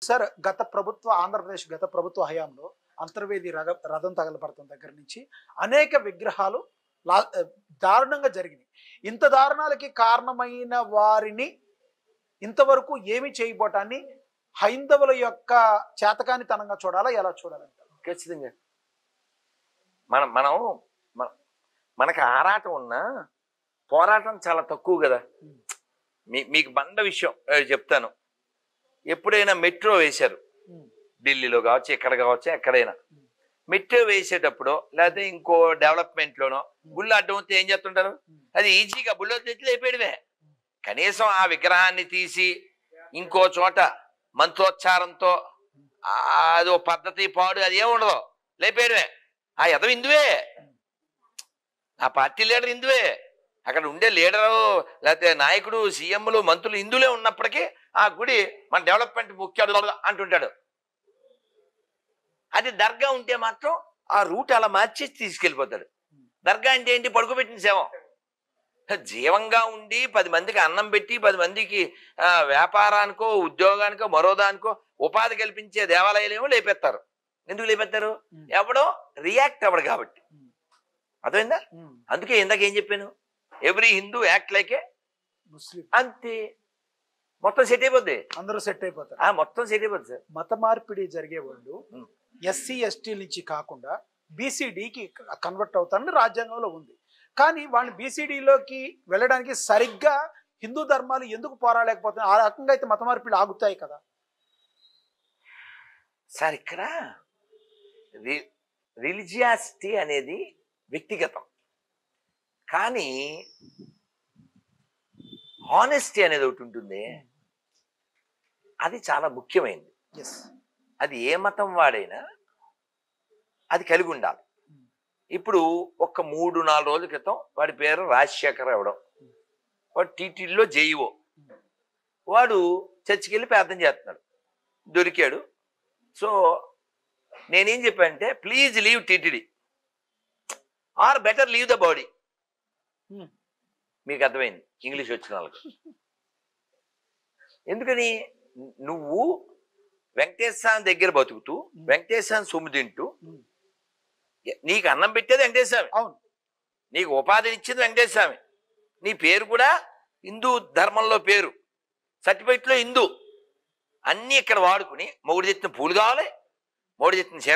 Sir Andhra Pradesh గత ప్రభుత్వ హయాంలో అంతర్వేది రథం తగలబడటం దగ్గర నుంచి అనేక విగ్రహాలు దారుణంగా జరిగినాయి. ఇంత దారుణాలకి కారణమైన వారిని ఇంతవరకు ఏమి చేయబోటాన్ని హైందవుల యొక్క చేతకానితనంగా చూడాలా, ఎలా చూడాలంటారు? ఖచ్చితంగా మనం మనకు ఆరాటం ఉన్నా పోరాటం చాలా తక్కువ కదా. మీకు బండ విషయం చెప్తాను. ఎప్పుడైనా మెట్రో వేశారు, ఢిల్లీలో కావచ్చు, ఎక్కడ కావచ్చు, ఎక్కడైనా మెట్రో వేసేటప్పుడు లేకపోతే ఇంకో డెవలప్మెంట్ లోనో గుళ్ళు అడ్డం వస్తే ఏం చేస్తుంటారు? అది ఈజీగా బుల్లో తెచ్చి లేపేయడమే. కనీసం ఆ విగ్రహాన్ని తీసి ఇంకో చోట మంత్రోచ్చారంతో అదో పద్ధతి పాడు అది ఏముండదు, లేపేయడమే. ఆ ఎదవ హిందువే, ఆ పార్టీ లీడర్ హిందువే, అక్కడ ఉండే లీడరు లేకపోతే నాయకుడు, సీఎంలు, మంత్రులు హిందువులే ఉన్నప్పటికీ ఆ గుడి మన డెవలప్మెంట్ ముఖ్య అంటుంటాడు. అది దర్గా ఉంటే మాత్రం ఆ రూట్ అలా మార్చేసి తీసుకెళ్ళిపోతాడు. దర్గా అంటే ఏంటి? పడుకోబెట్టిన శవం. జీవంగా ఉండి 10 మందికి అన్నం పెట్టి 10 మందికి వ్యాపారానికో ఉద్యోగానికో మరోదానికో ఉపాధి కల్పించే దేవాలయాలేమో లేపేస్తారు. ఎందుకు లేపేస్తారు? ఎవడో రియాక్ట్ అవ్వడు కాబట్టి. అర్థమైందా? అందుకే ఇందాక ఏం చెప్పాను, ఎవ్రీ హిందూ యాక్ట్ లైకే ముస్లిం. అంతే, మొత్తం సెట్ అయిపోద్ది, అందరూ సెట్ అయిపోతారు. మొత్తం సెట్ అయిపోద్ది సార్. మత మార్పిడి జరిగే వాళ్ళు ఎస్సీ ఎస్టీ నుంచి కాకుండా బీసీడీకి కన్వర్ట్ అవుతారని రాజ్యాంగంలో ఉంది. కానీ వాళ్ళు బీసీడీలోకి వెళ్ళడానికి సరిగ్గా హిందూ ధర్మాలు ఎందుకు పోరాడలేకపోతున్నాయి? ఆ రకంగా అయితే మత మార్పిడి ఆగుతాయి కదా సార్. ఇక్కడ రిలీజియాసిటీ అనేది వ్యక్తిగతం, కానీ హానెస్టీ అనేది ఒకటి ఉంటుంది, అది చాలా ముఖ్యమైనది. అది ఏ మతం వాడైనా అది కలిగి ఉండాలి. ఇప్పుడు ఒక 3-4 రోజుల క్రితం వాడి పేరు రాజశేఖర్ అవడం, వాడు టీటీడీలో జేఈఓ, వాడు చర్చికి వెళ్ళి ప్రార్థన చేస్తున్నాడు, దొరికాడు. సో నేనేం చెప్పానంటే, please leave TTD or better leave the body. మీకు అర్థమైంది ఇంగ్లీష్ వచ్చిన వాళ్ళకి. ఎందుకని? నువ్వు వెంకటేశ్వర స్వామి దగ్గర బతుకుతూ వెంకటేశ్వర స్వామి సొమ్ము తింటూ, నీకు అన్నం పెట్టేది వెంకటేశ్వర స్వామి, అవును, నీకు ఉపాధినిచ్చింది వెంకటేశ్వర స్వామి, నీ పేరు కూడా హిందూ ధర్మంలో పేరు, సర్టిఫికెట్లో హిందూ, అన్నీ ఇక్కడ వాడుకుని మొగుడు తెచ్చిన పూలు కావాలి, మొగుడు తెచ్చిన చీర